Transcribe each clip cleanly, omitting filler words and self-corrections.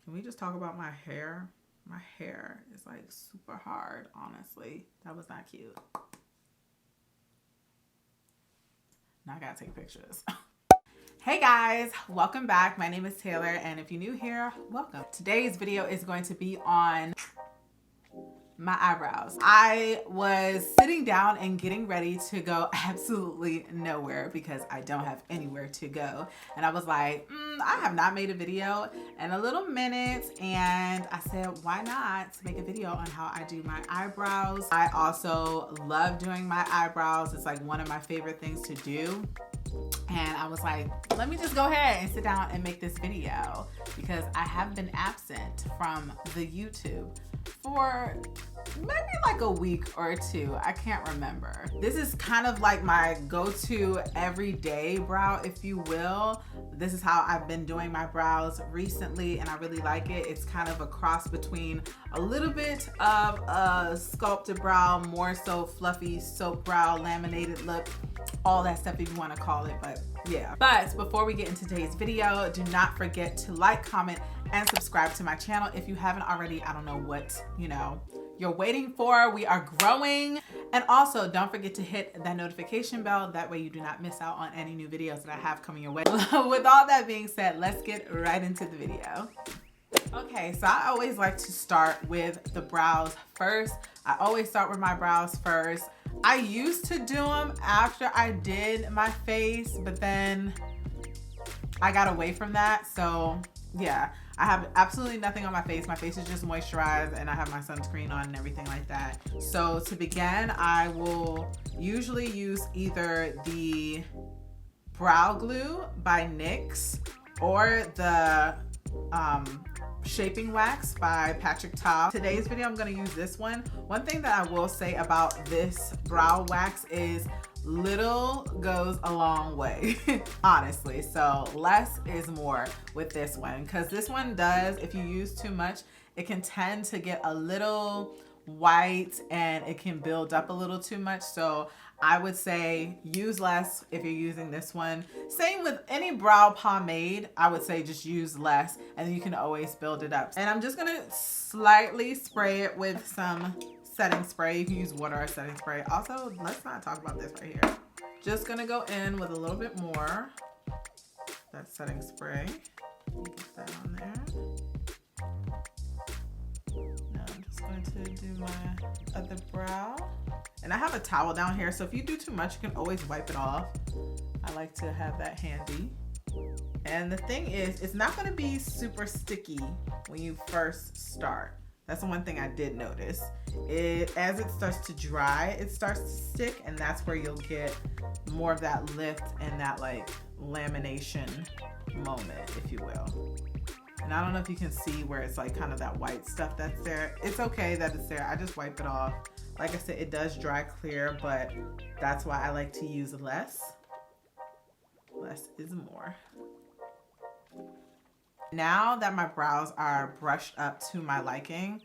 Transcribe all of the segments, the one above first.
Can we just talk about my hair? My hair is like super hard, honestly. That was not cute. Now I gotta take pictures. Hey guys, welcome back. My name is Taylor, and if you're new here, welcome. Today's video is going to be on my eyebrows. I was sitting down and getting ready to go absolutely nowhere because I don't have anywhere to go. And I was like, I have not made a video in a little minute. And I said, why not make a video on how I do my eyebrows? I also love doing my eyebrows. It's like one of my favorite things to do. And I was like, let me just go ahead and sit down and make this video because I have been absent from the YouTube for maybe like a week or two. I can't remember. This is kind of like my go-to everyday brow, if you will. This is how I've been doing my brows recently, and I really like it. It's kind of a cross between a little bit of a sculpted brow, more so fluffy soap brow, laminated look, all that stuff if you want to call it, but yeah. But before we get into today's video, do not forget to like, comment, and subscribe to my channel if you haven't already. I don't know what, you're waiting for. We are growing. And also don't forget to hit that notification bell. That way you do not miss out on any new videos that I have coming your way. With all that being said, let's get right into the video. Okay, so I always like to start with the brows first. I always start with my brows first. I used to do them after I did my face, but then I got away from that. So yeah, I have absolutely nothing on my face. My face is just moisturized and I have my sunscreen on and everything like that. So to begin, I will usually use either the brow glue by NYX or the shaping wax by Patrick Ta. Today's video, I'm going to use this one. One thing that I will say about this brow wax is little goes a long way, honestly. So less is more with this one, because this one does, if you use too much, it can tend to get a little white and it can build up a little too much. So I would say use less if you're using this one. Same with any brow pomade. I would say just use less and then you can always build it up. And I'm just gonna slightly spray it with some setting spray. You can use water or setting spray. Also, let's not talk about this right here. Just gonna go in with a little bit more. That setting spray. Get that on there. Now I'm just going to do my other brow. And I have a towel down here, so if you do too much, you can always wipe it off. I like to have that handy. And the thing is, it's not gonna be super sticky when you first start. That's the one thing I did notice. As it starts to dry, it starts to stick, and that's where you'll get more of that lift and that like lamination moment, if you will. And I don't know if you can see where it's like kind of that white stuff that's there. It's okay that it's there. I just wipe it off. Like I said, it does dry clear, but that's why I like to use less. Less is more. Now that my brows are brushed up to my liking,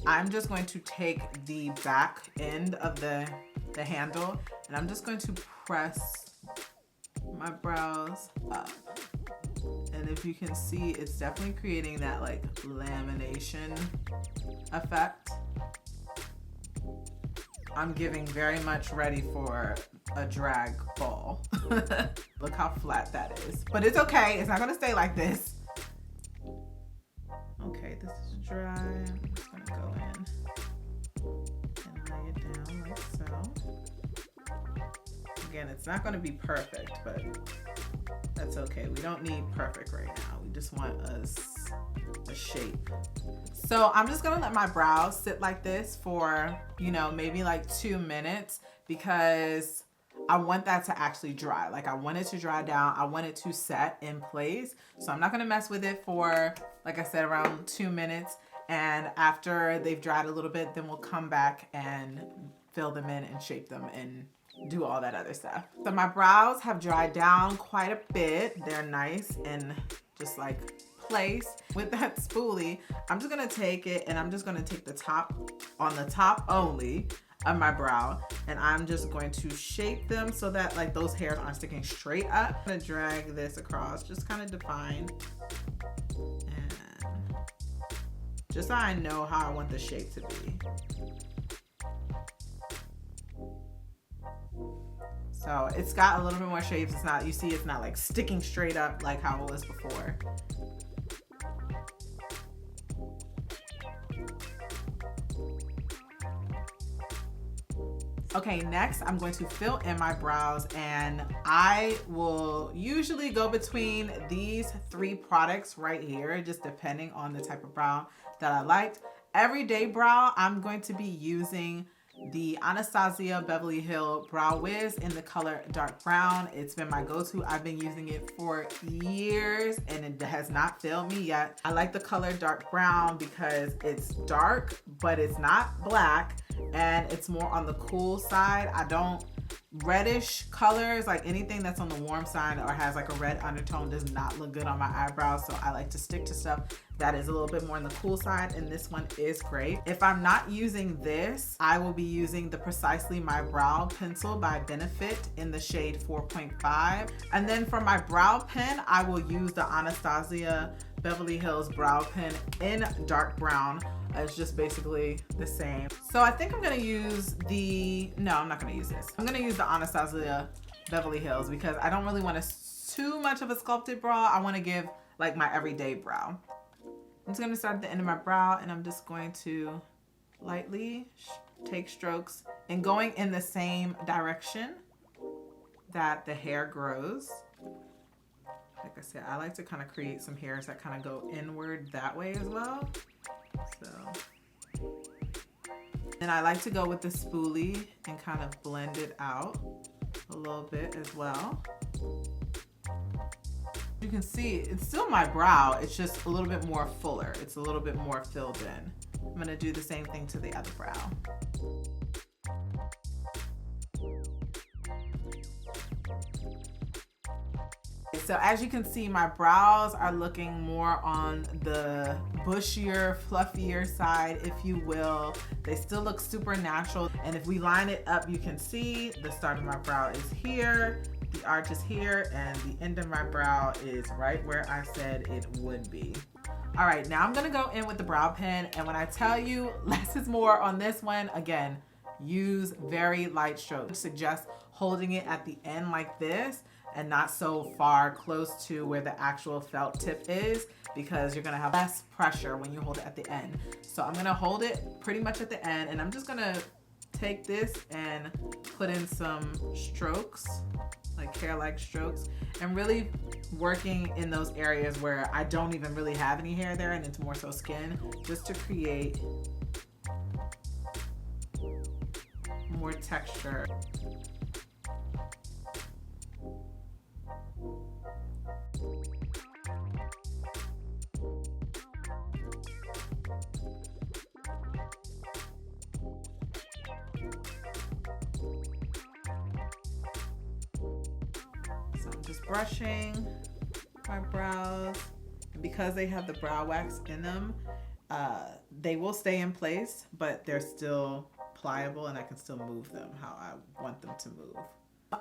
I'm just going to take the back end of the handle and I'm just going to press my brows up. And if you can see, it's definitely creating that like lamination effect. I'm getting very much ready for a drag ball. Look how flat that is. But it's okay, it's not gonna stay like this. Okay, this is dry. I'm just gonna go in and lay it down like so. Again, it's not gonna be perfect, but that's okay. We don't need perfect right now. We just want a shape. So I'm just gonna let my brows sit like this for, maybe like 2 minutes because I want that to actually dry. Like I want it to dry down. I want it to set in place. So I'm not gonna mess with it for, like I said, around 2 minutes. And after they've dried a little bit, then we'll come back and fill them in and shape them and do all that other stuff. So my brows have dried down quite a bit. They're nice and just like place. With that spoolie, I'm just gonna take it and I'm just gonna take the top, on the top only of my brow, and I'm just going to shape them so that like those hairs aren't sticking straight up. I'm gonna drag this across, just kind of define and just so I know how I want the shape to be. So it's got a little bit more shapes. It's not, you see, it's not like sticking straight up like how it was before. Okay, next I'm going to fill in my brows, and I will usually go between these 3 products right here, just depending on the type of brow that I liked. Everyday brow, I'm going to be using the Anastasia Beverly Hills Brow Wiz in the color dark brown. It's been my go-to. I've been using it for years and it has not failed me yet. I like the color dark brown because it's dark, but it's not black, and it's more on the cool side. I don't, reddish colors, like anything that's on the warm side or has like a red undertone, does not look good on my eyebrows. So I like to stick to stuff that is a little bit more on the cool side, and this one is great. If I'm not using this, I will be using the Precisely My Brow pencil by Benefit in the shade 4.5. And then for my brow pen, I will use the Anastasia Beverly Hills Brow Pen in dark brown. It's just basically the same. So I think I'm gonna use the, no, I'm not gonna use this. I'm gonna use the Anastasia Beverly Hills because I don't really want too much of a sculpted brow. I wanna give like my everyday brow. I'm just gonna start at the end of my brow, and I'm just going to lightly take strokes and going in the same direction that the hair grows. Like I said, I like to kind of create some hairs that kind of go inward that way as well. So, and I like to go with the spoolie and kind of blend it out a little bit as well. You can see it's still my brow, it's just a little bit more fuller. It's a little bit more filled in. I'm gonna do the same thing to the other brow. So as you can see, my brows are looking more on the bushier, fluffier side, if you will. They still look super natural. And if we line it up, you can see the start of my brow is here, the arch is here, and the end of my brow is right where I said it would be. All right, now I'm gonna go in with the brow pen. And when I tell you less is more on this one, again, use very light strokes. I suggest holding it at the end like this and not so far close to where the actual felt tip is, because you're gonna have less pressure when you hold it at the end. So I'm gonna hold it pretty much at the end, and I'm just gonna take this and put in some strokes, like hair-like strokes, and really working in those areas where I don't even really have any hair there and it's more so skin, just to create more texture. So I'm just brushing my brows. And because they have the brow wax in them, they will stay in place, but they're still pliable and I can still move them how I want them to move.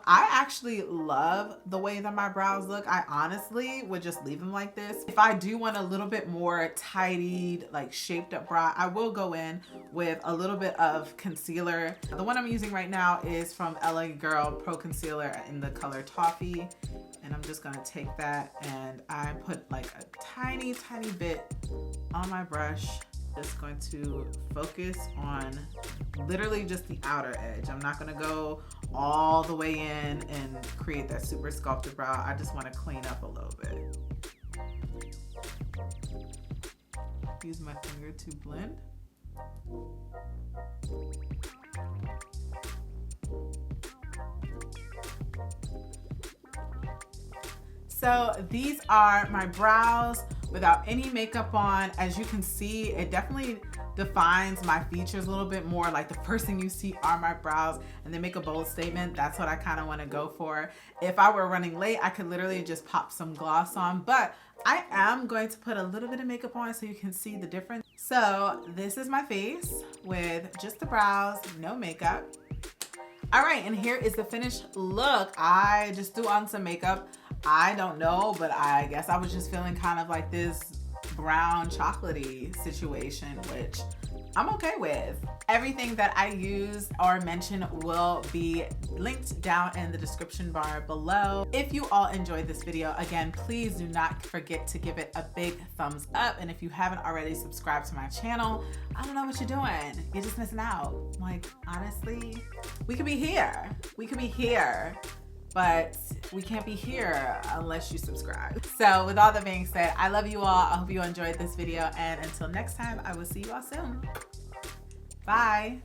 I actually love the way that my brows look. I honestly would just leave them like this. If I do want a little bit more tidied, like shaped up brow, I will go in with a little bit of concealer. The one I'm using right now is from LA Girl Pro Concealer in the color Toffee. And I'm just gonna take that and I put like a tiny, tiny bit on my brush. Just going to focus on literally just the outer edge. I'm not gonna go all the way in and create that super sculpted brow. I just want to clean up a little bit. Use my finger to blend. So these are my brows without any makeup on. As you can see, it definitely defines my features a little bit more. Like the first thing you see are my brows and they make a bold statement. That's what I kind of want to go for. If I were running late, I could literally just pop some gloss on, but I am going to put a little bit of makeup on so you can see the difference. So this is my face with just the brows, no makeup. All right, and here is the finished look. I just threw on some makeup. I don't know, but I guess I was just feeling kind of like this brown chocolatey situation, which I'm okay with. Everything that I use or mention will be linked down in the description bar below. If you all enjoyed this video, again, please do not forget to give it a big thumbs up. And if you haven't already subscribed to my channel, I don't know what you're doing. You're just missing out. Like, honestly, we could be here. We could be here, but we can't be here unless you subscribe. So with all that being said, I love you all. I hope you enjoyed this video. And until next time, I will see you all soon. Bye.